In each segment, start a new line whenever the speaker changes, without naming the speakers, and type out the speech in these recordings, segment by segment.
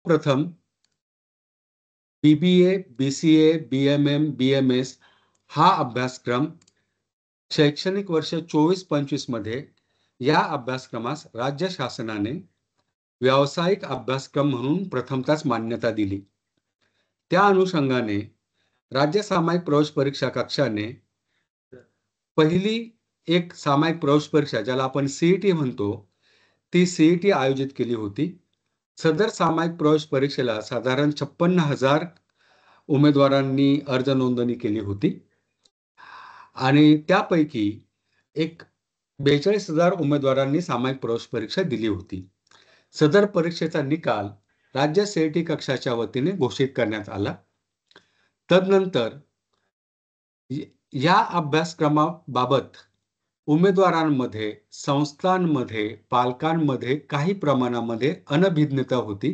प्रथम BBA, BCA, BMM, BMS हा अभ्यासक्रम शैक्षणिक वर्ष 24-25 मध्ये या अभ्यासक्रमास राज्य शासनाने व्यावसायिक अभ्यासक्रम म्हणून प्रथमतःच मान्यता दिली. त्या अनुषंगाने राज्य सामायिक प्रवेश परीक्षा कक्षाने पहिली एक सामायिक प्रवेश परीक्षा ज्याला आपण CET म्हणतो ती CET आयोजित केली होती. सदर सामायिक प्रवेश परीक्षेला साधारण 56,000 उमेदवारांनी अर्ज नोंदणी केली होती आणि त्यापैकी एक 42,000 उमेदवारांनी सामायिक प्रवेश परीक्षा दिली होती. सदर परीक्षेचा निकाल राज्य CET कक्षाच्या वतीने घोषित करण्यात आला. तदनंतर या अभ्यासक्रमाबाबत उमेदवारांमध्ये, संस्थांमध्ये, पालकांमध्ये काही प्रमाणामध्ये अनभिज्ञता होती.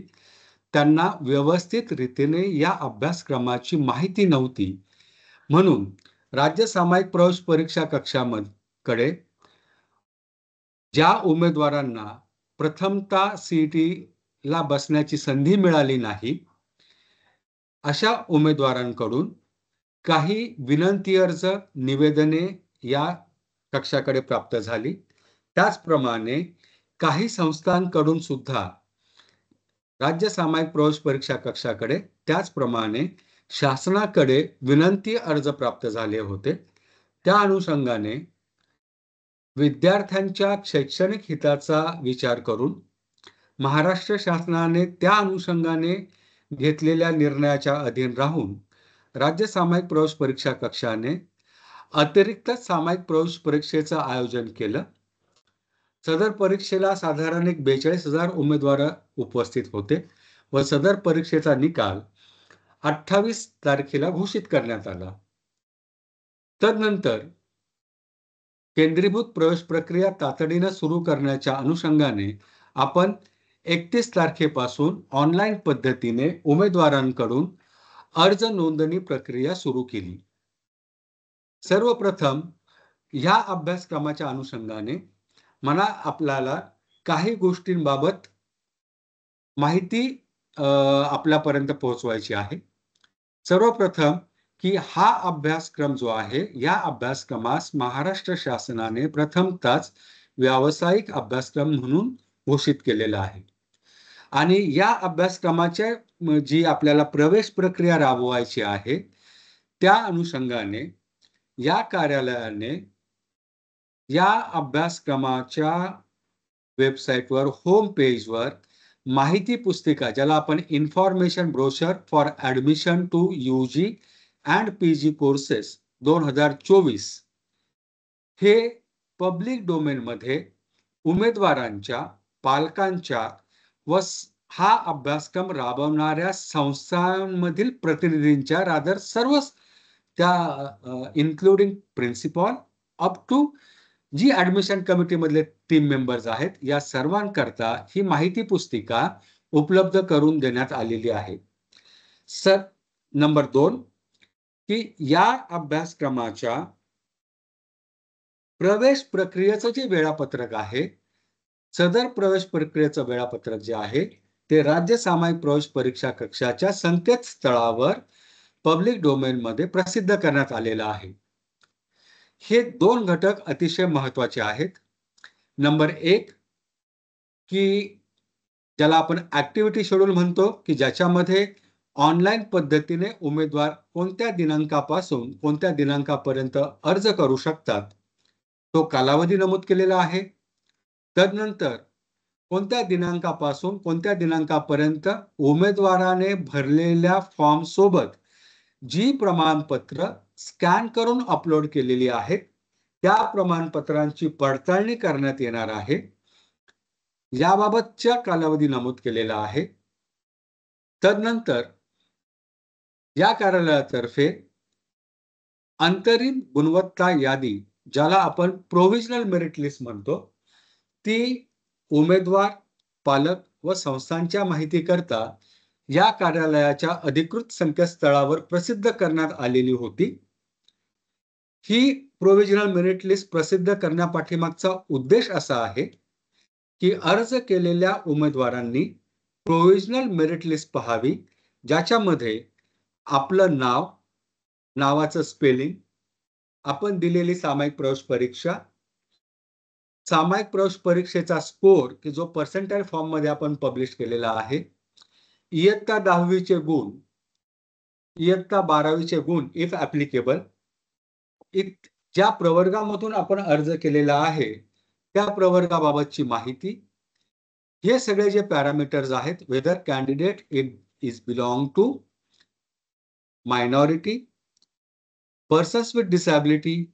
त्यांना व्यवस्थित रीतीने या अभ्यासक्रमाची माहिती नव्हती. म्हणून राज्य सामायिक प्रवेश परीक्षा कक्षाकडे ज्या उमेदवारांना प्रथमतः CETला बसण्याची संधी मिळाली नाही अशा उमेदवारांकडून काही विनंती अर्ज, निवेदने या कक्षाकडे प्राप्त झाली. त्याचप्रमाणे काही संस्थांकडून सुद्धा राज्य सामायिक प्रवेश परीक्षा कक्षाकडे त्याचप्रमाणे शासनाकडे विनंती अर्ज प्राप्त झाले होते. त्या अनुषंगाने विद्यार्थ्यांच्या शैक्षणिक हिताचा विचार करून महाराष्ट्र शासनाने त्या अनुषंगाने घेतलेल्या निर्णयाच्या अधीन राहून राज्य सामायिक प्रवेश परीक्षा कक्षाने अतिरिक्त सामायिक प्रवेश परीक्षेचं आयोजन केलं. सदर परीक्षेला साधारण 42,000 उमेदवार उपस्थित होते व सदर परीक्षेचा निकाल 28 तारखेला घोषित करण्यात आला. तदनंतर केंद्रीभूत प्रवेश प्रक्रिया तातडीने सुरू करण्याच्या अनुषंगाने आपण 31 तारखेपासून ऑनलाईन पद्धतीने उमेदवारांकडून अर्ज नोंदणी प्रक्रिया सुरू केली. सर्वप्रथम या अभ्यासक्रमाच्या अनुषंगाने मला आपल्याला काही गोष्टींबाबत माहिती आपल्यापर्यंत पोहोचवायची आहे. सर्वप्रथम की हा अभ्यासक्रम जो आहे या अभ्यासक्रमास महाराष्ट्र शासनाने प्रथमतःच व्यावसायिक अभ्यासक्रम म्हणून घोषित केलेला आहे आणि या अभ्यासक्रमाच्या जी आपल्याला प्रवेश प्रक्रिया राबवायची आहे त्या अनुषंगाने या कार्यालयाने या अभ्यासक्रमाच्या वेबसाईटवर होम पेजवर माहिती पुस्तिका ज्याला आपण information brochure for admission to UG and PG courses 2024 हे पब्लिक डोमेन मध्ये उमेदवारांच्या, पालकांच्या व हा अभ्यासक्रम राबवणाऱ्या संस्थांमधील प्रतिनिधींच्या रादर सर्व त्या including principal up to the admission committee मधले टीम मेंबर्स आहेत या सर्वांकरता ही माहिती पुस्तिका उपलब्ध करून देण्यात आलेली आहे. नंबर 2 की या अभ्यासक्रमाच्या प्रवेश प्रक्रियेचं जे वेळापत्रक आहे सदर प्रवेश प्रक्रियेचं वेळापत्रक जे आहे ते राज्य सामायिक प्रवेश परीक्षा कक्षाच्या संकेतस्थळावर पब्लिक डोमेन मध्ये प्रसिद्ध करण्यात आलेला आहे. हे 2 घटक अतिशय महत्त्वाचे आहेत. नंबर 1 की ज्याला आपण ऍक्टिव्हिटी शेड्यूल म्हणतो की ज्याच्यामध्ये ऑनलाईन पद्धतीने उमेदवार कोणत्या दिनांकापासून कोणत्या दिनांकापर्यंत अर्ज करू शकतात तो कालावधी नमूद केलेला आहे. तदनंतर कोणत्या दिनांकापासून कोणत्या दिनांकापर्यंत उमेदवाराने भरलेल्या फॉर्म सोबत जी प्रमाणपत्र स्कॅन करून अपलोड केलेली आहेत त्या प्रमाणपत्रांची पडताळणी करण्यात येणार आहे याबाबतचा कालावधी नमूद केलेला आहे. तदनंतर या कार्यालयातर्फे अंतरिम गुणवत्ता यादी ज्याला आपण प्रोव्हिजनल मेरिट लिस्ट म्हणतो ती उमेदवार, पालक व संस्थांच्या माहिती करता या कार्यालयाच्या अधिकृत संकेतस्थळावर प्रसिद्ध करण्यात आलेली होती. ही प्रोव्हिजनल मेरिट लिस्ट प्रसिद्ध करण्यापाठीमागचा उद्देश असा आहे की अर्ज केलेल्या उमेदवारांनी प्रोव्हिजनल मेरिट लिस्ट पहावी, ज्याच्यामध्ये आपलं नाव, नावाचं स्पेलिंग, आपण दिलेली सामायिक प्रवेश परीक्षा, सामायिक प्रवेश परीक्षेचा स्कोर की जो पर्सेंटाइल फॉर्म मध्ये आपण पब्लिश केलेला आहे, इयत्ता 10वीचे गुण, इयत्ता 12वीचे गुण इफ ऍप्लिकेबल, ज्या प्रवर्गामधून आपण अर्ज केलेला आहे त्या प्रवर्गाबाबतची माहिती, हे सगळे जे पॅरामीटर्स आहेत, whether candidate is belong to minority, persons with disability,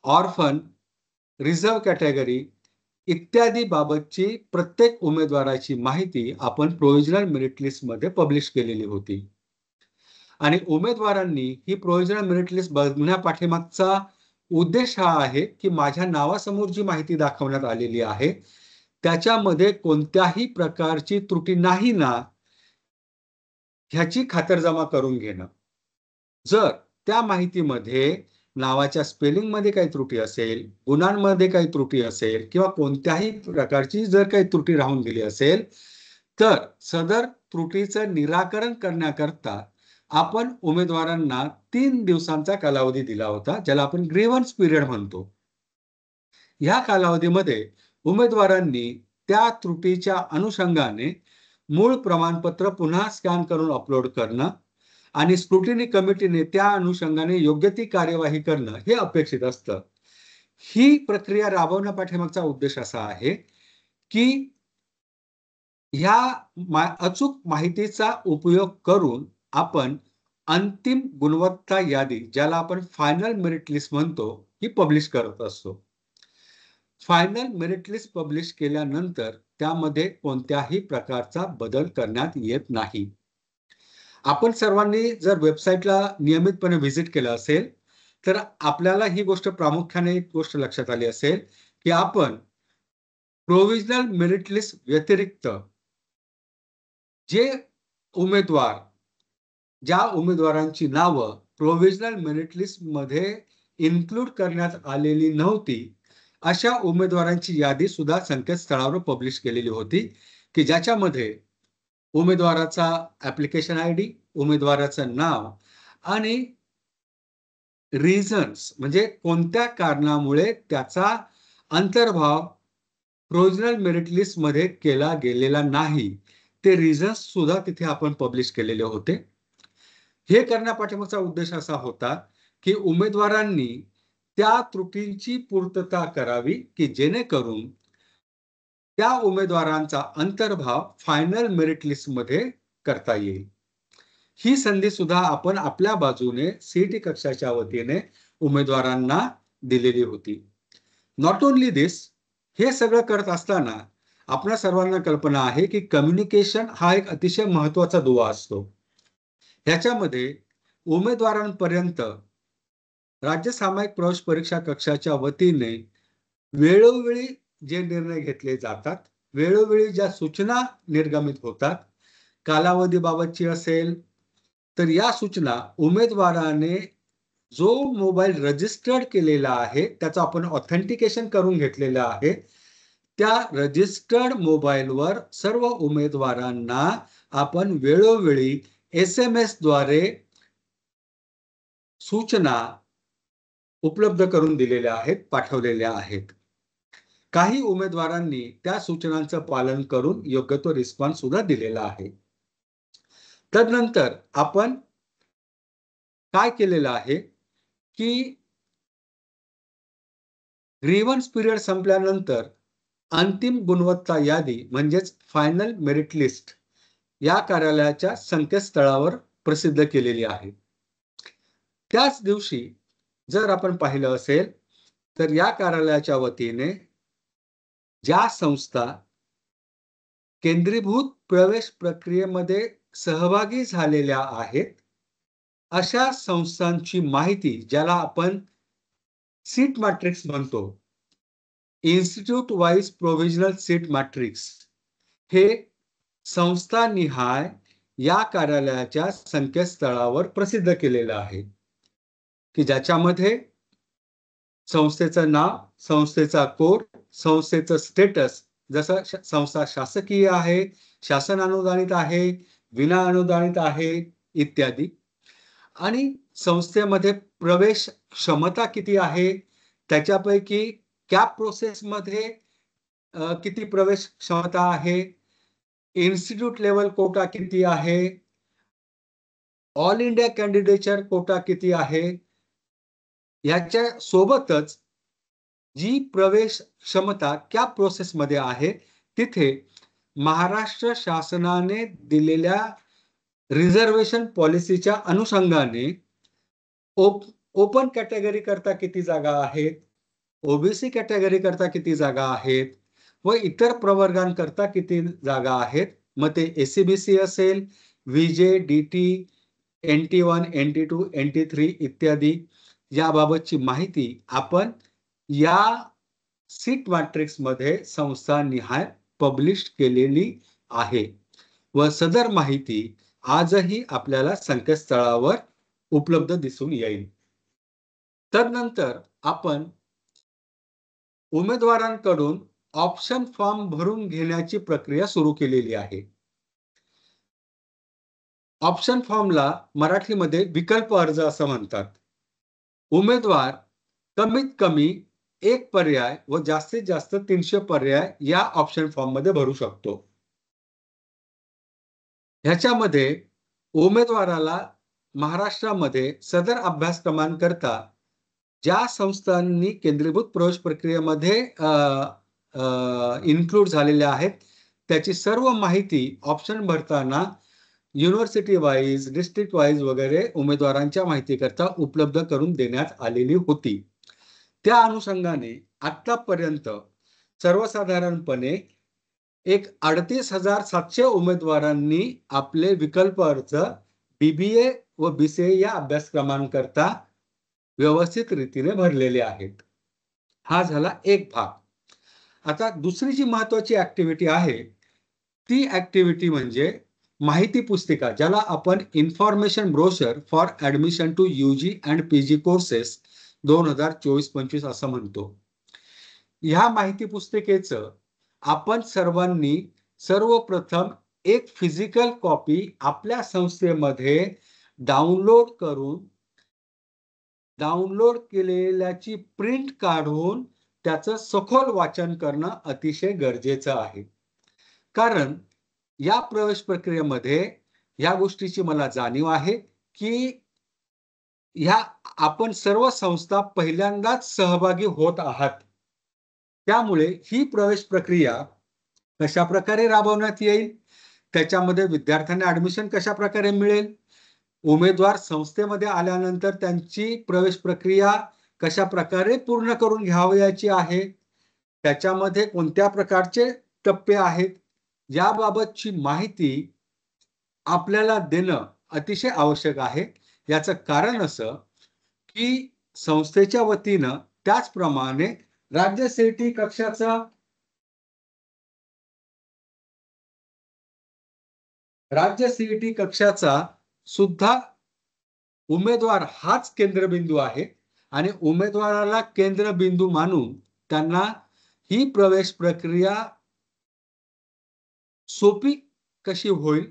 orphan, reserve category इत्यादी बाबतची प्रत्येक उमेदवाराची माहिती आपण प्रोव्हिजनल मेरिट लिस्ट मध्ये पब्लिश केलेली होती. आणि उमेदवारांनी ही प्रोव्हिजनल मेरिट लिस्ट बघण्यापाठीमागचा उद्देश हा आहे की माझ्या नावासमोर जी माहिती दाखवण्यात आलेली आहे त्याच्यामध्ये कोणत्याही प्रकारची त्रुटी नाही ना, ह्याची खातरजमा करून घेणं. जर त्या माहितीमध्ये नावाच्या स्पेलिंग मध्ये काही त्रुटी असेल, गुणांमध्ये काही त्रुटी असेल किंवा कोणत्याही प्रकारची जर काही त्रुटी राहून गेली असेल, तर सदर त्रुटीचं निराकरण करण्याकरता आपण उमेदवारांना 3 दिवसांचा कालावधी दिला होता, ज्याला आपण ग्रीव्हन्स पिरियड म्हणतो. या कालावधीमध्ये उमेदवारांनी त्या त्रुटीच्या अनुषंगाने मूळ प्रमाणपत्र पुन्हा स्कॅन करून अपलोड करणं आणि स्क्रुटिनी कमिटीने त्या अनुषंगाने योग्य ती कार्यवाही करणं हे अपेक्षित असतं. ही प्रक्रिया राबवण्यापाठीमागचा उद्देश असा आहे की ह्या अचूक माहितीचा उपयोग करून आपण अंतिम गुणवत्ता यादी, ज्याला आपण फायनल मेरिट लिस्ट म्हणतो, ही पब्लिश करत असतो. फायनल मेरिट लिस्ट पब्लिश केल्यानंतर त्यामध्ये कोणत्याही प्रकारचा बदल करण्यात येत नाही. आपण सर्वांनी जर वेबसाईटला नियमितपणे व्हिजिट केलं असेल तर आपल्याला ही गोष्ट प्रामुख्याने एक गोष्ट लक्षात आली असेल की आपण प्रोव्हिजनल मेरिट लिस्ट व्यतिरिक्त जे उमेदवार, ज्या उमेदवारांची नावं प्रोव्हिजनल मेरिट लिस्ट मध्ये इन्क्लूड करण्यात आलेली नव्हती, अशा उमेदवारांची यादी सुद्धा संकेतस्थळावर पब्लिश केलेली होती की ज्याच्यामध्ये उमेदवाराचा ऍप्लिकेशन आयडी, उमेदवाराचं नाव आणि रिझन्स म्हणजे कोणत्या कारणामुळे त्याचा अंतर्भाव प्रोव्हिजनल मेरिट लिस्ट मध्ये केला गेलेला नाही, ते रिझन्स सुद्धा तिथे आपण पब्लिश केलेले होते. हे करण्यापाठीमागचा उद्देश असा होता की उमेदवारांनी त्या त्रुटींची पूर्तता करावी की जेणेकरून त्या उमेदवारांचा अंतर्भाव फायनल मेरिट लिस्ट मध्ये करता येईल. ही संधी सुद्धा आपण आपल्या बाजूने सीईटी कक्षाच्या वतीने उमेदवारांना दिलेली होती. नॉट ओनली दिस, हे सगळं करत असताना आपल्या सर्वांना कल्पना आहे की कम्युनिकेशन हा एक अतिशय महत्त्वाचा दुवा असतो. ह्याच्यामध्ये उमेदवारांपर्यंत राज्य सामायिक प्रवेश परीक्षा कक्षाच्या वतीने वेळोवेळी जे निर्णय घेतले जातात, वेळोवेळी ज्या सूचना निर्गमित होतात, कालावधीबाबतची असेल तर या सूचना उमेदवाराने जो मोबाईल रजिस्टर्ड केलेला आहे त्याचं आपण ऑथेंटिकेशन करून घेतलेलं आहे, त्या रजिस्टर्ड मोबाईलवर सर्व उमेदवारांना आपण वेळोवेळी SMS द्वारे सूचना उपलब्ध करून दिलेल्या आहेत, पाठवलेल्या आहेत. काही उमेदवारांनी त्या सूचनांचं पालन करून योग्य तो रिस्पॉन्स सुद्धा दिलेला आहे. तदनंतर आपण काय केलेलं आहे की ग्रीव्हन्स पिरियड संपल्यानंतर अंतिम गुणवत्ता यादी म्हणजेच फायनल मेरिट लिस्ट या कार्यालयाच्या संकेतस्थळावर प्रसिद्ध केलेली आहे. त्याच दिवशी जर आपण पाहिलं असेल तर या कार्यालयाच्या वतीने ज्या संस्था केंद्रीभूत प्रवेश प्रक्रियेमध्ये सहभागी झालेल्या आहेत अशा संस्थांची माहिती, ज्याला आपण सीट मॅट्रिक्स म्हणतो, institute wise provisional seat matrix, हे संस्थानिहाय या कार्यालयाच्या संकेतस्थळावर प्रसिद्ध केलेलं आहे की ज्याच्यामध्ये संस्थेचं नाव, संस्थेचा कोड, संस्थेचं स्टेटस, जसं संस्था शासकीय आहे, शासन अनुदानित आहे, विना अनुदानित आहे इत्यादी. आणि संस्थेमध्ये प्रवेश क्षमता किती आहे, त्याच्यापैकी कॅप प्रोसेसमध्ये किती प्रवेश क्षमता आहे, इन्स्टिट्यूट लेव्हल कोटा किती आहे, ऑल इंडिया कॅन्डिडेचर कोटा किती आहे, याच्या सोबतच जी प्रवेश क्षमता कॅप प्रोसेसमध्ये आहे, तिथे महाराष्ट्र शासनाने दिलेल्या रिझर्वेशन पॉलिसीच्या अनुषंगाने ओपन कॅटेगरी करता किती जागा आहेत, ओबीसी कॅटेगरी करता किती जागा आहेत व इतर प्रवर्गांकरता किती जागा आहेत, मग ते एससीबीसी असेल, VJ, DT, NT1, NT2, NT3 इत्यादी याबाबतची माहिती आपण या सीट मॅट्रिक्स मध्ये संस्थानिहाय पब्लिश केलेली आहे व सदर माहिती आजही आपल्याला संकेतस्थळावर उपलब्ध दिसून येईल. तदनंतर आपण उमेदवारांकडून ऑप्शन फॉर्म भरून घेण्याची प्रक्रिया सुरू केलेली आहे. ऑप्शन फॉर्मला मराठीमध्ये विकल्प अर्ज असं म्हणतात. उमेदवार कमीत कमी एक पर्याय व जास्तीत जास्त 300 पर्याय या ऑप्शन फॉर्म मध्ये भरू शकतो. ह्याच्यामध्ये उमेदवाराला महाराष्ट्रामध्ये सदर अभ्यासक्रमांकरता ज्या संस्थांनी केंद्रीभूत प्रवेश प्रक्रियेमध्ये इन्क्लूड झालेल्या आहेत, त्याची सर्व माहिती ऑप्शन भरताना युनिव्हर्सिटी वाईज, डिस्ट्रिक्ट वाईज वगैरे उमेदवारांच्या माहितीकरता उपलब्ध करून देण्यात आलेली होती. त्या अनुषंगाने आतापर्यंत सर्वसाधारणपणे एक 38,700 उमेदवारांनी आपले विकल्प अर्ज BBA व BCA या अभ्यासक्रमांकरता व्यवस्थित रीतीने भरलेले आहेत. हा झाला एक भाग. आता दुसरी जी महत्वाची ऍक्टिव्हिटी आहे ती ऍक्टिव्हिटी म्हणजे माहिती पुस्तिका, ज्याला आपण information brochure for admission to UG and PG courses 2024-25 असं म्हणतो. ह्या माहिती पुस्तिकेचं आपण सर्वांनी सर्वप्रथम एक फिजिकल कॉपी आपल्या संस्थेमध्ये डाउनलोड केलेल्याची प्रिंट काढून त्याचं सखोल वाचन करणं अतिशय गरजेचं आहे. कारण या प्रवेश प्रक्रियेमध्ये या गोष्टीची मला जाणीव आहे की आपण सर्व संस्था पहिल्यांदाच सहभागी होत आहात. त्यामुळे ही प्रवेश प्रक्रिया कशा प्रकारे राबवण्यात येईल, त्याच्यामध्ये विद्यार्थ्यांना ऍडमिशन कशा प्रकारे मिळेल, उमेदवार संस्थेमध्ये आल्यानंतर त्यांची प्रवेश प्रक्रिया कशा प्रकारे पूर्ण करून घ्यावयाची आहे, त्याच्यामध्ये कोणत्या प्रकारचे टप्पे आहेत, याबाबतची माहिती आपल्याला देणं अतिशय आवश्यक आहे. याचं कारण असं की संस्थेच्या वतीनं त्याचप्रमाणे राज्य सीईटी कक्षाचा सुद्धा उमेदवार हाच केंद्रबिंदू आहे आणि उमेदवाराला केंद्रबिंदू मानून त्यांना ही प्रवेश प्रक्रिया सोपी कशी होईल,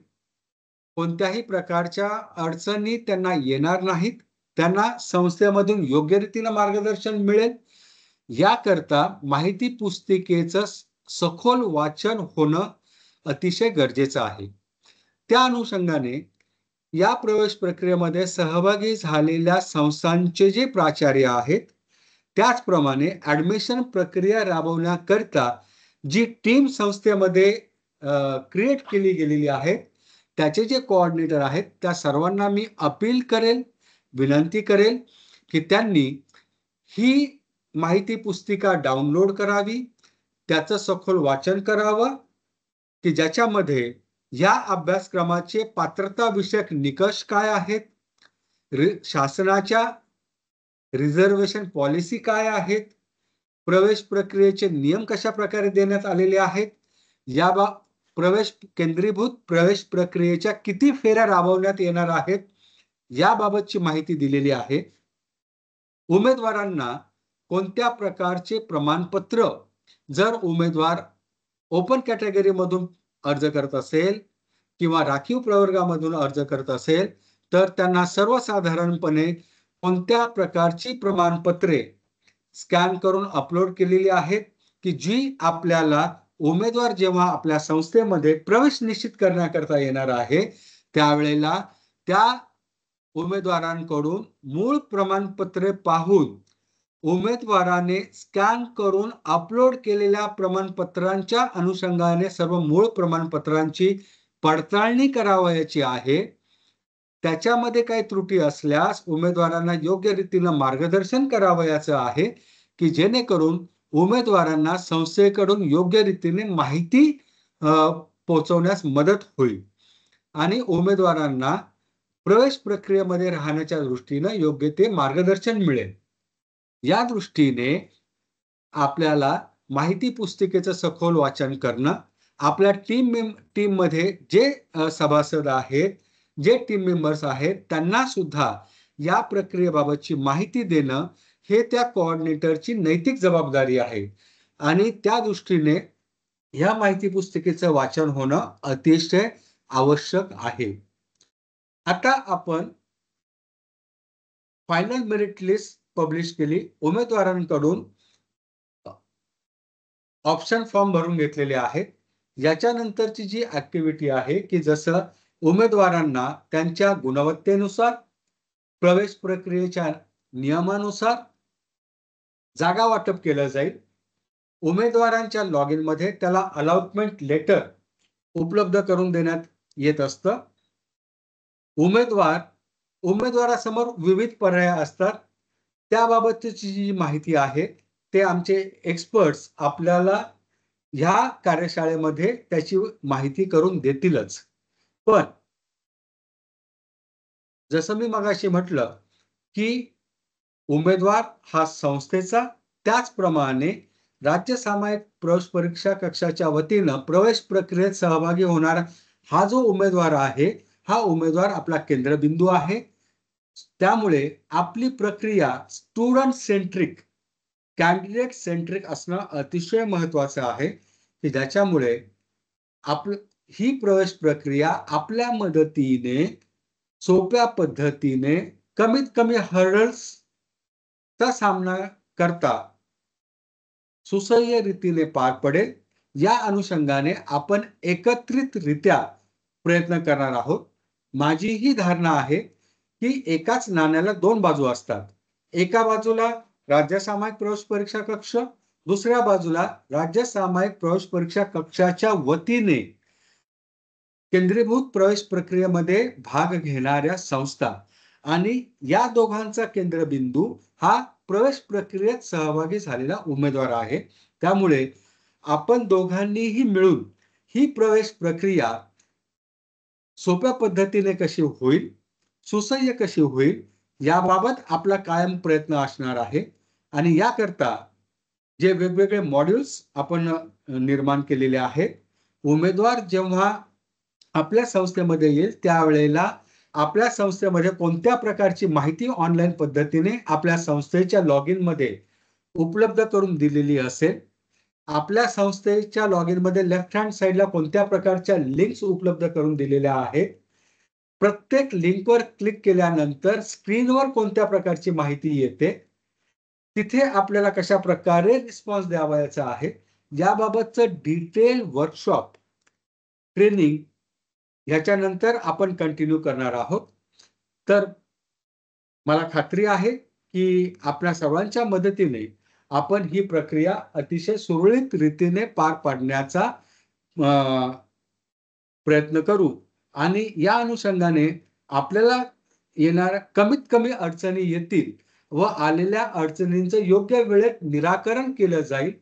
कोणत्याही प्रकारच्या अडचणी त्यांना येणार नाहीत, त्यांना संस्थेमधून योग्य रीतीने मार्गदर्शन मिळेल, याकरता माहिती पुस्तिकेचं सखोल वाचन होणं अतिशय गरजेचं आहे. त्या अनुषंगाने या प्रवेश प्रक्रियेमध्ये सहभागी झालेल्या संस्थांचे जे प्राचार्य आहेत, त्याचप्रमाणे ऍडमिशन प्रक्रिया राबवण्याकरता जी टीम संस्थेमध्ये क्रिएट केली गेलेली आहे, त्याचे जे कोऑर्डिनेटर आहेत, त्या सर्वांना मी अपील करेल, विनंती करेल की त्यांनी ही माहिती पुस्तिका डाउनलोड करावी, त्याचं सखोल वाचन करावं की ज्याच्यामध्ये या अभ्यासक्रमाचे पात्रता विषयक निकष काय आहेत, शासनाच्या रिझर्वेशन पॉलिसी काय आहेत, प्रवेश प्रक्रियेचे नियम कशा प्रकारे देण्यात आलेले आहेत, केंद्रीभूत प्रवेश प्रक्रियेच्या किती फेऱ्या राबवण्यात येणार आहेत, याबाबतची माहिती दिलेली आहे. उमेदवारांना कोणत्या प्रकारचे प्रमाणपत्र जर उमेदवार ओपन कॅटेगरी मधून अर्ज करत असेल किंवा राखीव प्रवर्गामधून अर्ज करत असेल तर त्यांना सर्वसाधारणपणे कोणत्या प्रकारची प्रमाणपत्रे स्कॅन करून अपलोड केलेली आहेत की जी आपल्याला उमेदवार जेव्हा आपल्या संस्थेमध्ये प्रवेश निश्चित करण्याकरता येणार आहे त्यावेळेला त्या उमेदवारांकडून मूळ प्रमाणपत्रे पाहून उमेदवाराने स्कॅन करून अपलोड केलेल्या प्रमाणपत्रांच्या अनुषंगाने सर्व मूळ प्रमाणपत्रांची पडताळणी करावयाची आहे. त्याच्यामध्ये काही त्रुटी असल्यास उमेदवारांना योग्य रीतीने मार्गदर्शन करावयाचं आहे की जेणेकरून उमेदवारांना संस्थेकडून योग्य रीतीने माहिती पोहोचवण्यास मदत होईल आणि उमेदवारांना प्रवेश प्रक्रियेमध्ये राहण्याच्या दृष्टीने योग्य ते मार्गदर्शन मिळेल. या दृष्टीने आपल्याला माहिती पुस्तिकेचं सखोल वाचन करणं, आपल्या टीम मध्ये जे सभासद आहेत, जे टीम मेंबर्स आहेत त्यांना सुद्धा या प्रक्रियेबाबतची माहिती देणं हे त्या कोऑर्डिनेटरची नैतिक जबाबदारी आहे आणि त्या दृष्टीने या माहिती पुस्तिकेचं वाचन होणं अतिशय आवश्यक आहे. आता आपण फायनल मेरिट लिस्ट पब्लिश केली. उमेदवारांकडून ऑप्शन फॉर्म भरून घेतलेले आहेत. याच्यानंतरची जी ऍक्टिव्हिटी आहे की जसं उमेदवारांना त्यांच्या गुणवत्तेनुसार, प्रवेश प्रक्रियेच्या नियमानुसार जागा वाटप केलं जाईल. उमेदवारांच्या लॉग इन मध्ये त्याला अलॉटमेंट लेटर उपलब्ध करून देण्यात येत असतं. उमेदवारासमोर विविध पर्याय असतात. त्याबाबतची जी माहिती आहे ते आमचे एक्सपर्ट्स आपल्याला ह्या कार्यशाळेमध्ये त्याची माहिती करून देतीलच. पण जसं मी मगाशी म्हटलं की उमेदवार हा संस्थेचा, त्याचप्रमाणे राज्य सामायिक प्रवेश परीक्षा कक्षाच्या वतीनं प्रवेश प्रक्रियेत सहभागी होणारा हा जो उमेदवार आहे हा उमेदवार आपला केंद्रबिंदू आहे. त्यामुळे आपली प्रक्रिया स्टुडंट सेंट्रिक, कॅन्डिडेट सेंट्रिक असणं अतिशय महत्वाचं आहे की ज्याच्यामुळे ही प्रवेश प्रक्रिया आपल्या मदतीने सोप्या पद्धतीने कमीत कमी हर्डल्सचा सामना करता सुसह्य रीतीने पार पडेल. या अनुषंगाने आपण एकत्रितरित्या प्रयत्न करणार आहोत. माझी ही धारणा आहे की एकाच नाण्याला दोन बाजू असतात. एका बाजूला राज्य सामायिक प्रवेश परीक्षा कक्ष, दुसऱ्या बाजूला राज्य सामायिक प्रवेश परीक्षा कक्षाच्या वतीने केंद्रीभूत प्रवेश प्रक्रियेमध्ये भाग घेणाऱ्या संस्था आणि या दोघांचा केंद्रबिंदू हा प्रवेश प्रक्रियेत सहभागी झालेला उमेदवार आहे. त्यामुळे आपण दोघांनीही मिळून ही प्रवेश प्रक्रिया सोप्या पद्धतीने कशी होईल, सुसह्य कशी होईल याबाबत आपला कायम प्रयत्न असणार आहे. आणि याकरता जे वेगवेगळे मॉड्यूल्स आपण निर्माण केलेले आहेत, उमेदवार जेव्हा आपल्या संस्थेमध्ये येईल त्यावेळेला आपल्या संस्थेमध्ये कोणत्या प्रकारची माहिती ऑनलाईन पद्धतीने आपल्या संस्थेच्या लॉग इन मध्ये उपलब्ध करून दिलेली असेल, आपल्या संस्थेच्या लॉग इन मध्ये लेफ्ट हँड साइडला कोणत्या प्रकारच्या लिंक्स उपलब्ध करून दिलेल्या आहेत, प्रत्येक लिंकवर क्लिक केल्यानंतर स्क्रीनवर कोणत्या प्रकारची माहिती येते, तिथे आपल्याला कशा प्रकारे रिस्पॉन्स द्यावायचा आहे याबाबतचं डिटेल वर्कशॉप ट्रेनिंग ह्याच्यानंतर आपण कंटिन्यू करणार आहोत. तर मला खात्री आहे की आपल्या सर्वांच्या मदतीने आपण ही प्रक्रिया अतिशय सुरळीत रीतीने पार पाडण्याचा प्रयत्न करू आणि या अनुषंगाने आपल्याला येणाऱ्या कमीत कमी अडचणी येतील व आलेल्या अडचणींचं योग्य वेळेत निराकरण केलं जाईल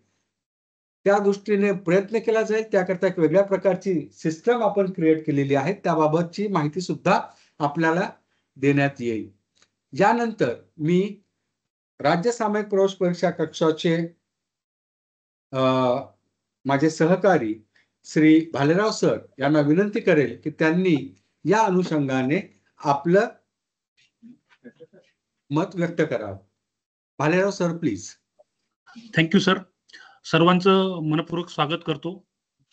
त्या दृष्टीने प्रयत्न केला जाईल. त्याकरता एक वेगळ्या प्रकारची सिस्टम आपण क्रिएट केलेली आहे, त्याबाबतची माहिती सुद्धा आपल्याला देण्यात येईल. यानंतर मी राज्य सामायिक प्रवेश परीक्षा कक्षाचे माझे सहकारी श्री भालेराव सर यांना विनंती करेल की त्यांनी या अनुषंगाने आपलं मत व्यक्त करावं. Bhalerao sir please.
Thank you sir. सर्वांचं मनपूर्वक स्वागत करतो.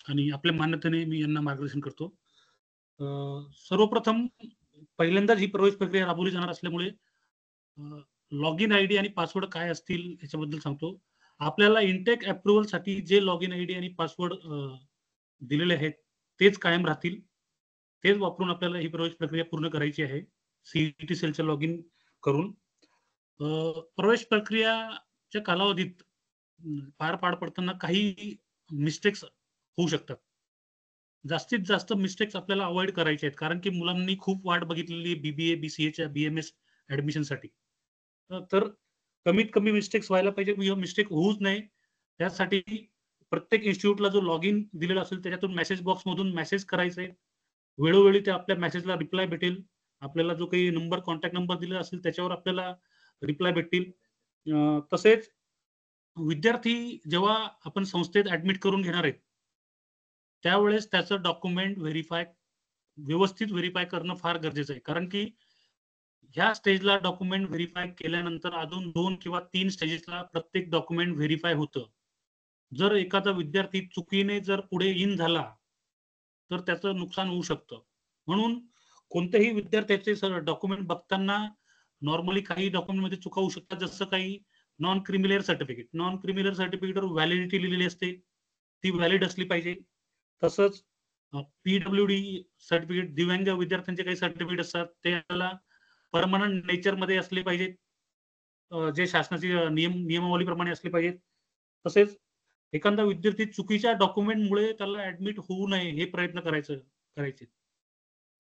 आणि आपल्या मान्यतेने मी यांना मार्गदर्शन करतो. सर्वप्रथम पहिल्यांदाच ही प्रवेश प्रक्रिया राबवली जाणार असल्यामुळे लॉग इन आयडी आणि पासवर्ड काय असतील याच्याबद्दल सांगतो. आपल्याला इंटेक अप्रूव्हलसाठी जे लॉग इन आयडी आणि पासवर्ड दिलेले आहेत तेच कायम राहतील. तेच वापरून आपल्याला ही प्रवेश प्रक्रिया पूर्ण करायची आहे. सीईटी सेलचं लॉग इन करून. प्रवेश प्रक्रियाच्या कालावधीत पार पडताना काही मिस्टेक्स होऊ शकतात. जास्तीत जास्त मिस्टेक्स आपल्याला अव्हॉइड करायचे आहेत. कारण की मुलांनी खूप वाट बघितलेली आहे BBA, BCAच्या BMS ॲडमिशनसाठी. तर कमीत कमी मिस्टेक्स व्हायला पाहिजे किंवा मिस्टेक होऊच नये. त्यासाठी प्रत्येक इन्स्टिट्यूटला जो लॉग इन दिलेला असेल त्याच्यातून मेसेज बॉक्समधून मेसेज करायचे. वेळोवेळी ते आपल्या मेसेजला रिप्लाय भेटेल. आपल्याला जो काही नंबर, कॉन्टॅक्ट नंबर दिलेला असेल त्याच्यावर आपल्याला रिप्लाय भेटतील. तसेच विद्यार्थी जेव्हा आपण संस्थेत ॲडमिट करून घेणार आहेत, त्यावेळेस त्याचं डॉक्युमेंट व्यवस्थित व्हेरिफाय करणं फार गरजेचं आहे. कारण की ह्या स्टेजला डॉक्युमेंट व्हेरिफाय केल्यानंतर अजून 2 किंवा 3 स्टेजेसला प्रत्येक डॉक्युमेंट व्हेरिफाय होतं. जर एखादा विद्यार्थी चुकीने जर पुढे इन झाला, तर त्याचं नुकसान होऊ शकतं. म्हणून कोणत्याही विद्यार्थ्याचे डॉक्युमेंट बघताना नॉर्मली काही डॉक्युमेंटमध्ये चुका होऊ शकतात. जसं काही non creamy layer certificate. Non creamy layer सर्टिफिकेटवर व्हॅलिडिटी लिहिलेली असते. ती व्हॅलिड असली पाहिजे. तसंच PWD सर्टिफिकेट, दिव्यांग विद्यार्थ्यांचे काही सर्टिफिकेट असतात त्याला परमनंट नेचरमध्ये असले पाहिजेत. जे शासनाची नियमावलीप्रमाणे असले पाहिजेत. तसेच एखादा विद्यार्थी चुकीच्या डॉक्युमेंटमुळे त्याला ऍडमिट होऊ नये हे प्रयत्न करायचे.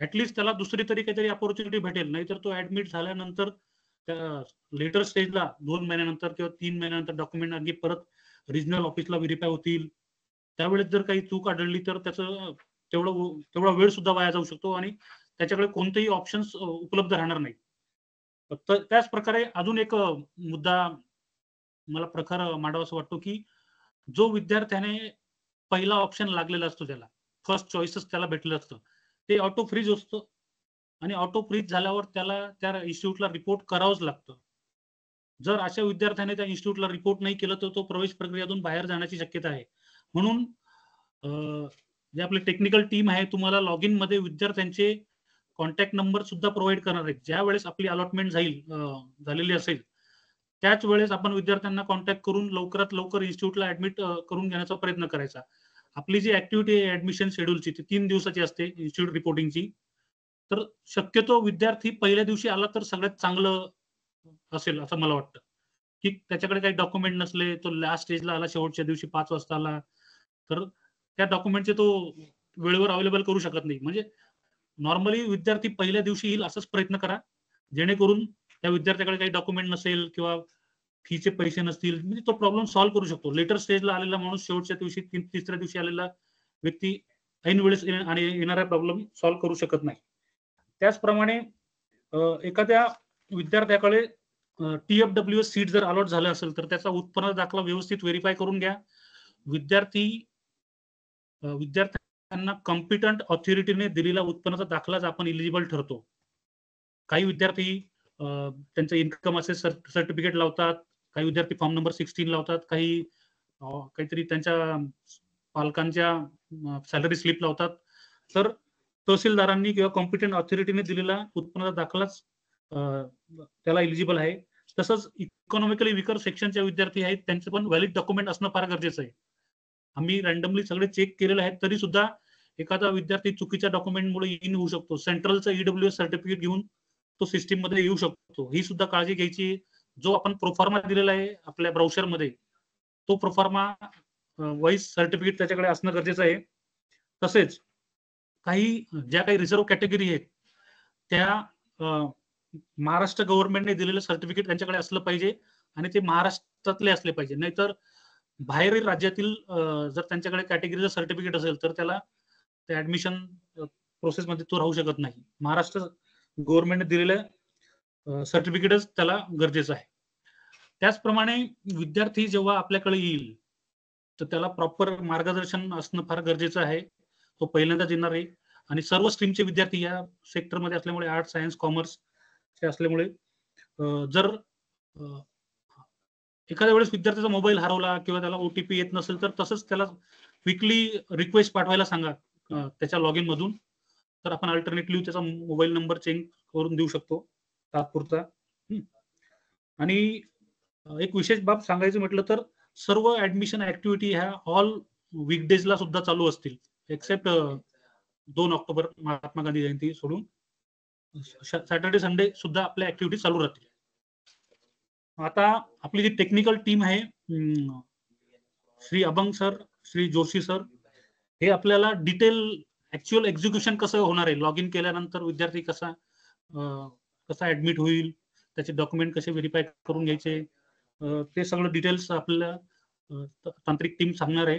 ऍटलीस्ट त्याला दुसरी तरी काहीतरी अपॉर्च्युनिटी भेटेल. नाहीतर तो ऍडमिट झाल्यानंतर त्या लेटर स्टेजला 2 महिन्यानंतर किंवा 3 महिन्यानंतर डॉक्युमेंट आणखी परत रिजनल ऑफिसला व्हेरीफाय होतील. त्यावेळेस जर काही चूक आढळली तर त्याचं तेवढा वेळ सुद्धा वाया जाऊ शकतो आणि त्याच्याकडे कोणतेही ऑप्शन्स उपलब्ध राहणार नाही. त्याच प्रकारे अजून एक मुद्दा मला प्रखर मांडावासा वाटतो, की जो विद्यार्थ्याने पहिला ऑप्शन लागलेला असतो त्याला, फर्स्ट चॉईसच त्याला भेटलेलं असतं, ते ऑटो फ्रीज असतं आणि ऑटो फ्रीज झाल्यावर त्याला त्या इन्स्टिट्यूटला रिपोर्ट करावंच लागतं. जर अशा विद्यार्थ्याने त्या इन्स्टिट्यूटला रिपोर्ट नाही केलं तर तो प्रवेश प्रक्रियेतून बाहेर जाण्याची शक्यता आहे. म्हणून जे आपली टेक्निकल टीम आहे तुम्हाला लॉग इन मध्ये विद्यार्थ्यांचे कॉन्टॅक्ट नंबर सुद्धा प्रोव्हाइड करणार आहेत. ज्या वेळेस आपली अलॉटमेंट झालेली असेल त्याच वेळेस आपण विद्यार्थ्यांना कॉन्टॅक्ट करून लवकरात लवकर इन्स्टिट्यूटला ऍडमिट करून घेण्याचा प्रयत्न करायचा. आपली जी ऍक्टिव्हिटी आहे ऍडमिशन शेड्यूलची ती 3 दिवसाची असते इन्स्टिट्यूट रिपोर्टिंगची. तर शक्यतो विद्यार्थी पहिल्या दिवशी आला तर सगळ्यात चांगलं असेल असं मला वाटतं, की त्याच्याकडे काही डॉक्युमेंट नसले, तो लास्ट स्टेजला आला, शेवटच्या दिवशी 5 वाजता आला, तर त्या डॉक्युमेंटचे तो वेळेवर अवेलेबल करू शकत नाही. म्हणजे नॉर्मली विद्यार्थी पहिल्या दिवशी येईल असंच प्रयत्न करा, जेणेकरून त्या विद्यार्थ्याकडे काही डॉक्युमेंट नसेल किंवा फीचे पैसे नसतील, म्हणजे तो प्रॉब्लेम सॉल्व्ह करू शकतो. लेटर स्टेजला आलेला माणूस शेवटच्या दिवशी, तिसऱ्या दिवशी आलेला व्यक्ती ऐन वेळेस आणि येणारा प्रॉब्लेम सॉल्व्ह करू शकत नाही. त्याचप्रमाणे एखाद्या विद्यार्थ्याकडे TFWS सीट जर अलॉट झालं असेल तर त्याचा उत्पन्न दाखला व्यवस्थित व्हेरीफाय करून घ्या. विद्यार्थ्यांना कॉम्पिटंट ऑथॉरिटीने दिलेला उत्पन्नाचा दाखलाच आपण इलिजिबल ठरतो. काही विद्यार्थी त्यांचं इन्कम असेल सर्टिफिकेट लावतात, काही विद्यार्थी फॉर्म नंबर 16 लावतात, काही काहीतरी त्यांच्या पालकांच्या सॅलरी स्लिप लावतात. तर तहसीलदारांनी किंवा कॉम्पिटंट ऑथॉरिटीने दिलेला उत्पन्नाचा दाखलाच त्याला इलिजिबल आहे. तसंच इकॉनॉमिकली विकर सेक्शनचे विद्यार्थी आहेत त्यांचे पण व्हॅलिड डॉक्युमेंट असणं फार गरजेचं आहे. आम्ही रँडमली सगळे चेक केलेले आहेत तरी सुद्धा एखादा विद्यार्थी चुकीच्या डॉक्युमेंटमुळे इन होऊ शकतो. सेंट्रलचं EWS सर्टिफिकेट घेऊन तो सिस्टीम मध्ये येऊ शकतो. ही सुद्धा काळजी घ्यायची. जो आपण प्रोफॉर्मा दिलेला आहे आपल्या ब्राउचर मध्ये, तो प्रोफॉर्मा वाईज सर्टिफिकेट त्याच्याकडे असणं गरजेचं आहे. तसेच ज्या काही रिझर्व्ह कॅटेगरी आहेत त्या महाराष्ट्र गव्हर्नमेंटने दिलेलं सर्टिफिकेट त्यांच्याकडे असलं पाहिजे आणि ते महाराष्ट्रातले असले पाहिजे. नाहीतर बाहेरील राज्यातील जर त्यांच्याकडे कॅटेगरीचं सर्टिफिकेट असेल तर त्याला ऍडमिशन प्रोसेसमध्ये तो राहू शकत नाही. महाराष्ट्र गव्हर्नमेंटने दिलेलं सर्टिफिकेटच त्याला गरजेचं आहे. त्याचप्रमाणे विद्यार्थी जेव्हा आपल्याकडे येईल तर त्याला प्रॉपर मार्गदर्शन असणं फार गरजेचं आहे. तो पहिल्यांदाच येणार आहे आणि सर्व स्ट्रीमचे विद्यार्थी या सेक्टरमध्ये असल्यामुळे आर्ट्स, सायन्स, कॉमर्स असल्यामुळे जर एखाद्या वेळेस विद्यार्थ्याचा मोबाईल हरवला किंवा त्याला OTP येत नसेल तर तसंच त्याला क्विकली रिक्वेस्ट पाठवायला सांगा त्याच्या लॉग इन मधून, तर आपण अल्टरनेटिव्ह त्याचा मोबाईल नंबर चेंज करून देऊ शकतो तात्पुरता. आणि एक विशेष बाब सांगायचं म्हटलं तर सर्व ऍडमिशन ऍक्टिव्हिटी ह्या ऑल वीकडेजला सुद्धा चालू असतील, एक्सेप्ट 2 ऑक्टोबर महात्मा गांधी जयंती सोडून. सॅटर्डे संडे सुद्धा आपल्या ऍक्टिव्हिटी चालू राहतील. आता आपली जी टेक्निकल टीम आहे, श्री अभंग सर, श्री जोशी सर, हे आपल्याला डिटेल ऍक्च्युअल एक्झिक्युशन कसं होणार आहे, लॉग इन केल्यानंतर विद्यार्थी कसा ऍडमिट होईल, त्याचे डॉक्युमेंट कसे व्हेरीफाय करून घ्यायचे, ते सगळं डिटेल्स आपल्याला तांत्रिक टीम सांगणार आहे.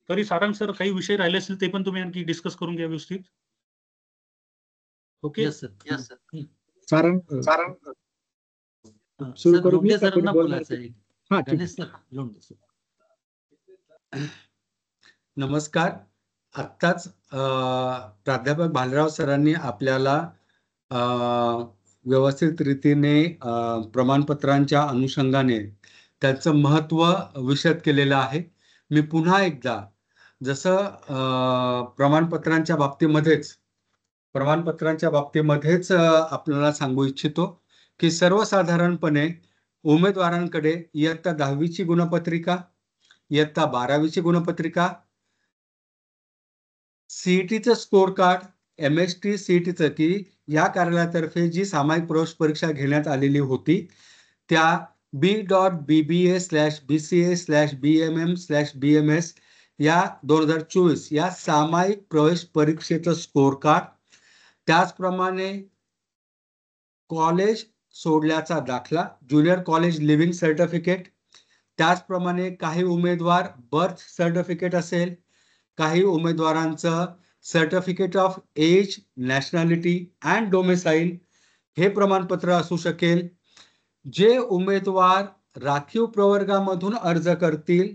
तरी सारांश सर, काही विषय राहिले असतील ते पण तुम्ही आणखी डिस्कस करून घ्या व्यवस्थित. ओके
सुरू करू. लोंढे सरांना बोलायचं आहे. Ganesh sir, Londhe sir.
नमस्कार. आत्ताच प्राध्यापक भालराव सरांनी आपल्याला व्यवस्थित रीतीने प्रमाणपत्रांच्या अनुषंगाने त्याचं महत्त्व विशद केलेलं आहे. मी पुन्हा एकदा जसं प्रमाणपत्रांच्या बाबतीमध्येच आपल्याला सांगू इच्छितो की सर्वसाधारणपणे उमेदवारांकडे इयत्ता 10वीची गुणपत्रिका, इयत्ता 12वीची गुणपत्रिका, सीईटीचं स्कोर कार्ड, MST सीईटीचं की या कार्यालयातर्फे जी सामायिक प्रवेश परीक्षा घेण्यात आलेली होती त्या b.bba/bca/bmm/bms या 2024 या सामायिक प्रवेश परीक्षेचं स्कोर कार्ड, त्याचप्रमाणे कॉलेज सोडल्याचा दाखला, ज्युनियर कॉलेज लिव्हिंग सर्टिफिकेट, त्याचप्रमाणे काही उमेदवार बर्थ सर्टिफिकेट असेल, काही उमेदवारांचं certificate of age, nationality and domicile हे प्रमाणपत्र असू शकेल. जे उमेदवार राखीव प्रवर्गामधून अर्ज करतील,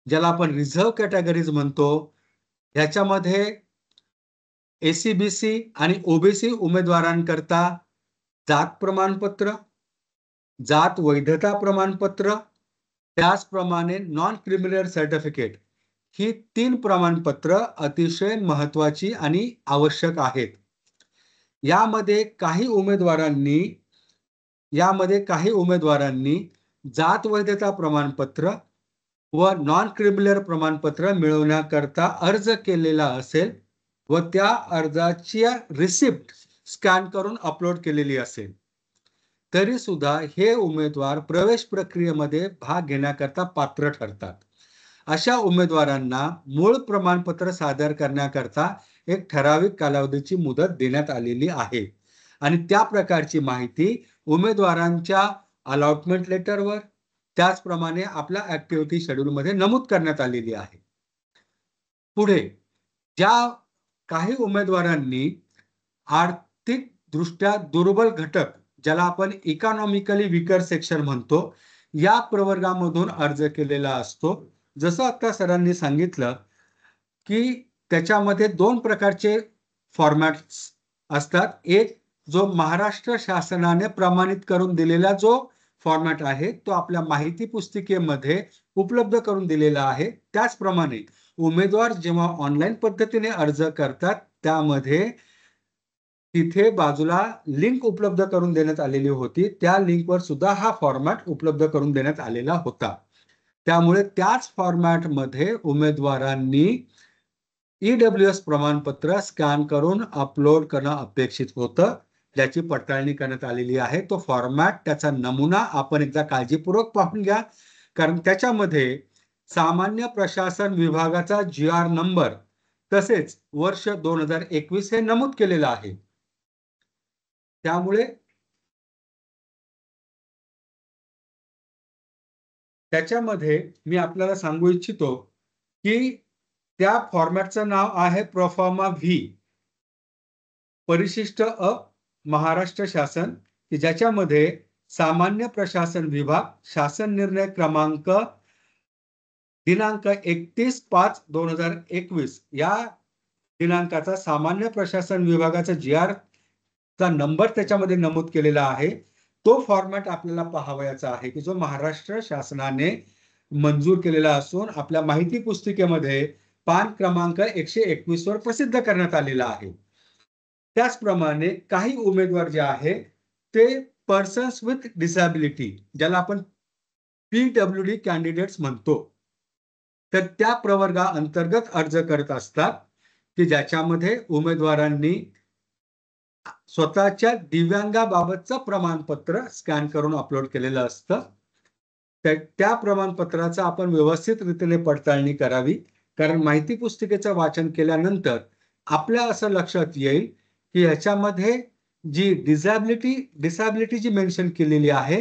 ज्याला आपण रिझर्व्ह कॅटेगरीज म्हणतो, ह्याच्यामध्ये ACBC आणि OBC उमेदवारांकरता जात प्रमाणपत्र, जात वैधता प्रमाणपत्र, त्याचप्रमाणे नॉन क्रिमिनल सर्टिफिकेट ही 3 प्रमाणपत्र अतिशय महत्वाची आणि आवश्यक आहेत. यामध्ये काही उमेदवारांनी जात वैधता प्रमाणपत्र व नॉन क्रिमिनल प्रमाणपत्र मिळवण्याकरता अर्ज केलेला असेल व त्या अर्जाची रिसिप्ट स्कॅन करून अपलोड केलेली असेल, तरी सुद्धा हे उमेदवार प्रवेश प्रक्रियेमध्ये भाग घेण्याकरता पात्र ठरतात. अशा उमेदवारांना मूळ प्रमाणपत्र सादर करण्याकरता एक ठराविक कालावधीची मुदत देण्यात आलेली आहे आणि त्या प्रकारची माहिती उमेदवारांच्या अलॉटमेंट लेटरवर, त्याचप्रमाणे आपल्या ऍक्टिव्हिटी शेड्यूलमध्ये नमूद करण्यात आलेली आहे. पुढे ज्या काही उमेदवारांनी आर्थिक दृष्ट्या दुर्बल घटक, ज्याला आपण इकॉनॉमिकली वीकर सेक्शन म्हणतो, या प्रवर्गामधून अर्ज केलेला असतो. जसं आता सरांनी सांगितलं की त्याच्यामध्ये 2 प्रकारचे फॉर्मॅट्स असतात. एक जो महाराष्ट्र शासनाने प्रमाणित करून दिलेला जो फॉर्मॅट आहे तो आपल्या माहिती पुस्तिकेमध्ये उपलब्ध करून दिलेला आहे. त्याचप्रमाणे उमेदवार जेव्हा ऑनलाईन पद्धतीने अर्ज करतात त्यामध्ये तिथे बाजूला लिंक उपलब्ध करून देण्यात आलेली होती. त्या लिंकवर सुद्धा हा फॉर्मॅट उपलब्ध करून देण्यात आलेला होता. त्यामुळे त्याच फॉर्मॅटमध्ये उमेदवारांनी EWS प्रमाणपत्र स्कॅन करून अपलोड करणं अपेक्षित होतं, ज्याची पडताळणी करण्यात आलेली आहे. तो फॉर्मॅट, त्याचा नमुना आपण एकदा काळजीपूर्वक पाहून घ्या, कारण त्याच्यामध्ये सामान्य प्रशासन विभागाचा GR नंबर तसेच वर्ष 2021 हे नमूद केलेलं आहे. त्यामुळे त्याच्यामध्ये मी आपल्याला सांगू इच्छितो की त्या फॉर्मॅटचं नाव आहे प्रोफॉर्मा व्ही, परिशिष्ट अ महाराष्ट्र शासन, की ज्याच्यामध्ये सामान्य प्रशासन विभाग शासन निर्णय क्रमांक दिनांक 31/5/2021 या दिनांकाचा सामान्य प्रशासन विभागाचा GR चा नंबर त्याच्यामध्ये नमूद केलेला आहे. तो फॉर्मॅट आपल्याला पाहावयाचा आहे की जो महाराष्ट्र शासनाने मंजूर केलेला असून आपल्या माहिती पुस्तिकेमध्ये पान क्रमांक 121 वर प्रसिद्ध करण्यात आलेला आहे. त्याचप्रमाणे काही उमेदवार जे आहे ते पर्सन्स विथ डिसॅबिलिटी, ज्याला आपण PWD कॅन्डिडेट्स म्हणतो, तर त्या प्रवर्गा अंतर्गत अर्ज करत असतात की ज्याच्यामध्ये उमेदवारांनी स्वतःच्या दिव्यांगाबाबतचं प्रमाणपत्र स्कॅन करून अपलोड केलेलं असतं. त्या प्रमाणपत्राचा आपण व्यवस्थित रीतीने पडताळणी करावी, कारण माहिती पुस्तिकेचं वाचन केल्यानंतर आपल्या असं लक्षात येईल की याच्यामध्ये जी डिसॅबिलिटी जी मेन्शन केलेली आहे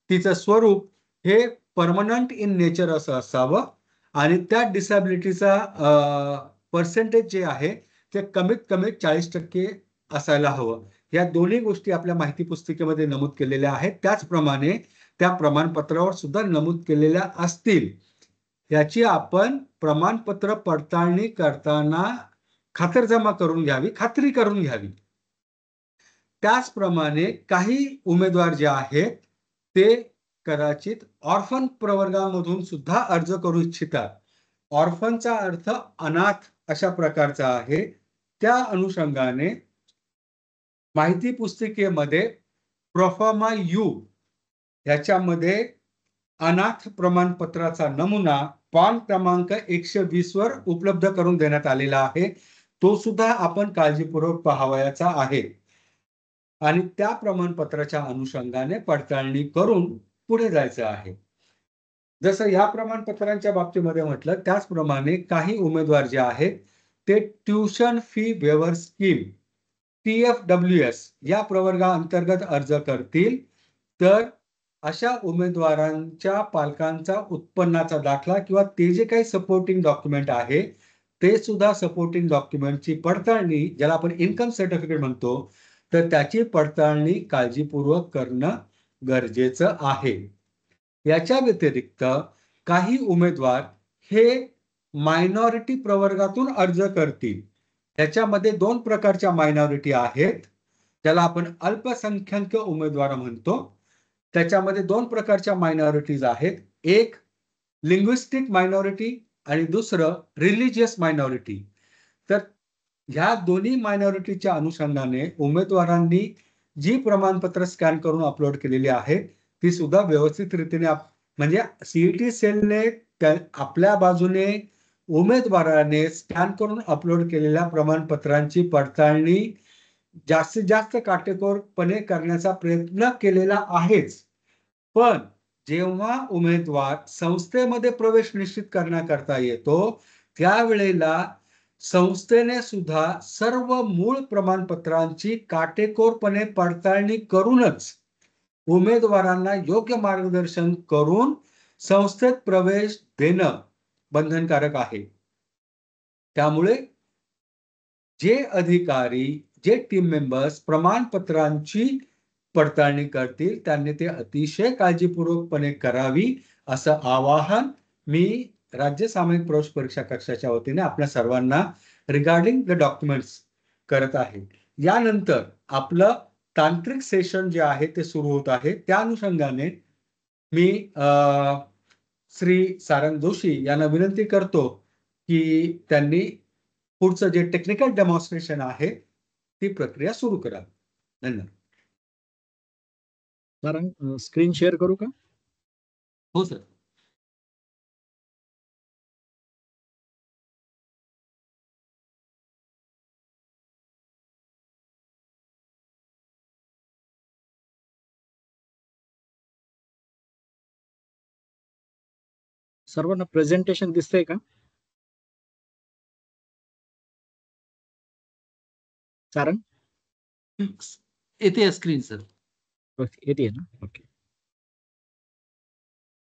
तिचं स्वरूप हे परमनंट इन नेचर असं असावं आणि त्या डिसॅबिलिटीचा पर्सेंटेज जे आहे ते कमीत कमी 40% असायला हवं. या दोन्ही गोष्टी आपल्या माहिती पुस्तिकेमध्ये नमूद केलेल्या आहेत. त्याचप्रमाणे त्या प्रमाणपत्रावर सुद्धा नमूद केलेल्या असतील. याची आपण प्रमाणपत्र पडताळणी करताना खातरजमा करून घ्यावी, खात्री करून घ्यावी. त्याचप्रमाणे काही उमेदवार जे आहेत ते कदाचित ऑर्फन प्रवर्गामधून सुद्धा अर्ज करू इच्छितात. ऑर्फनचा अर्थ अनाथ अशा प्रकारचा आहे. त्या अनुषंगाने माहिती पुस्तिकेमध्ये प्रोफॉर्मा यू ह्याच्यामध्ये अनाथ प्रमाणपत्राचा नमुना पान क्रमांक 120 वर उपलब्ध करून देण्यात आलेला आहे. तो सुद्धा आपण काळजीपूर्वक पाहावयाचा आहे आणि त्या प्रमाणपत्राच्या अनुषंगाने पडताळणी करून पुढे जायचं आहे. जसं या प्रमाणपत्रांच्या बाबतीमध्ये म्हटलं त्याचप्रमाणे काही उमेदवार जे आहेत ते tuition fee waiver scheme TFWS या प्रवर्गाअंतर्गत अर्ज करतील तर अशा उमेदवारांच्या पालकांचा उत्पन्नाचा दाखला किंवा ते जे काही सपोर्टिंग डॉक्युमेंट आहे ते सुद्धा सपोर्टिंग डॉक्युमेंटची पडताळणी, ज्याला आपण इन्कम सर्टिफिकेट म्हणतो, तर त्याची पडताळणी काळजीपूर्वक करणं गरजेचं आहे. याच्या व्यतिरिक्त काही उमेदवार हे मायनॉरिटी प्रवर्गातून अर्ज करतील. त्याच्यामध्ये 2 प्रकारच्या मायनॉरिटी आहेत, ज्याला आपण अल्पसंख्याक उमेदवार म्हणतो. त्याच्यामध्ये 2 प्रकारच्या मायनॉरिटीज आहेत. एक लिंग्विस्टिक मायनॉरिटी आणि दुसरं रिलिजियस मायनॉरिटी. तर ह्या दोन्ही मायनॉरिटीच्या अनुषंगाने उमेदवारांनी जी प्रमाणपत्र स्कॅन करून अपलोड केलेली आहेत ती सुद्धा व्यवस्थित रीतीने म्हणजे CET सेलने आपल्या बाजूने उमेदवाराने स्कॅन करून अपलोड केलेल्या प्रमाणपत्रांची पडताळणी जास्तीत जास्त काटेकोरपणे करण्याचा प्रयत्न केलेला आहेच. पण जेव्हा उमेदवार संस्थेमध्ये प्रवेश निश्चित करण्याकरता येतो त्यावेळेला संस्थेने सुद्धा सर्व मूळ प्रमाणपत्रांची काटेकोरपणे पडताळणी करूनच उमेदवारांना योग्य मार्गदर्शन करून संस्थेत प्रवेश देणं बंधनकारक आहे. त्यामुळे जे अधिकारी, जे टीम मेंबर्स प्रमाणपत्रांची पडताळणी करतील त्यांनी ते अतिशय काळजीपूर्वकपणे करावी असं आवाहन मी राज्य सामायिक प्रवेश परीक्षा कक्षाच्या वतीने आपल्या सर्वांना रिगार्डिंग द डॉक्युमेंट्स करत आहे. यानंतर आपलं तांत्रिक सेशन जे आहे ते सुरू होत आहे. त्या अनुषंगाने मी श्री सारंग जोशी यांना विनंती करतो की त्यांनी पुढचं जे टेक्निकल डेमॉन्स्ट्रेशन आहे ती प्रक्रिया सुरू करावी. धन्यवाद.
सारंग स्क्रीन शेअर करू का?
हो सर.
सर्वांना प्रेझेंटेशन दिसतंय का? सारंग
येते स्क्रीन सर.
येते ना? ओके.